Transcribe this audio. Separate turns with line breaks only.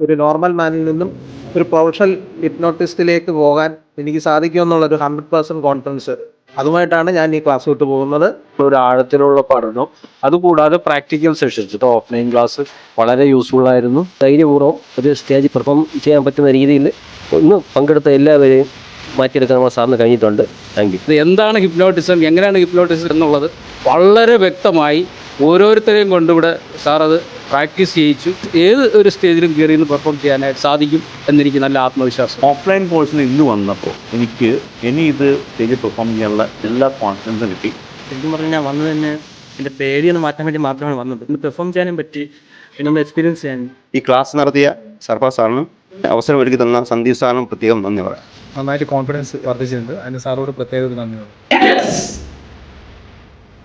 ഒരു നോർമൽ മാനിൽ നിന്നും ഒരു പ്രൊഫഷണൽ ഹിപ്നോട്ടിസ്റ്റിലേക്ക് പോകാൻ എനിക്ക് സാധിക്കുമെന്നുള്ളൊരു 100% കോൺഫിഡൻസ് അതുമായിട്ടാണ് ഞാൻ ഈ ക്ലാസ് വിട്ട് പോകുന്നത്.
ഒരു ആഴത്തിലുള്ള പഠനം, അതുകൂടാതെ പ്രാക്ടിക്കൽ സെഷൻസ്, ഇപ്പോൾ ഓഫ്ലൈൻ ക്ലാസ് വളരെ യൂസ്ഫുൾ ആയിരുന്നു. ധൈര്യപൂർവ്വം ഒരു സ്റ്റേജിൽ പെർഫോം ചെയ്യാൻ പറ്റുന്ന രീതിയിൽ ഒന്ന് പങ്കെടുത്ത എല്ലാവരെയും മാറ്റിയെടുക്കാൻ നമ്മൾ സാറിന് കഴിഞ്ഞിട്ടുണ്ട്. Thank you.
ഇത് എന്താണ് ഹിപ്നോട്ടിസം, എങ്ങനെയാണ് ഹിപ്നോട്ടിസം എന്നുള്ളത് വളരെ വ്യക്തമായി ഓരോരുത്തരെയും കൊണ്ടിവിടെ സാറത് പ്രാക്ടീസ് ചെയ്യിച്ചു. ഏത് ഒരു സ്റ്റേജിലും കയറി നിന്ന് പെർഫോം ചെയ്യാനായിട്ട് സാധിക്കും എന്നെനിക്ക് നല്ല ആത്മവിശ്വാസം.
ഓഫ്ലൈൻ കോഴ്സിന് ഇന്ന് വന്നപ്പോൾ എനിക്ക് ഇനി ഇത് സ്റ്റേജിൽ പെർഫോം ചെയ്യാനുള്ള എല്ലാ കോൺഫിഡൻസും കിട്ടി.
ശരിക്കും പറഞ്ഞാൽ വന്നത് തന്നെ എൻ്റെ പേടിയൊന്ന് മാറ്റാൻ വേണ്ടി മാത്രമാണ് വന്നത്. ഇന്ന് പെർഫോം ചെയ്യാനും പറ്റി, പിന്നെ ഒന്ന് എക്സ്പീരിയൻസ് ചെയ്യാനും.
ഈ ക്ലാസ് നടത്തിയ സർഫാസ് സാറിനും അവസരം ഒരുക്കി തന്ന സന്ദീപ് സാറിനും പ്രത്യേകം നന്ദി പറയാം.
നന്നായിട്ട് കോൺഫിഡൻസ് വർദ്ധിച്ചിട്ടുണ്ട്. അതിന് സാറോട് പ്രത്യേക നന്ദി പറയാം.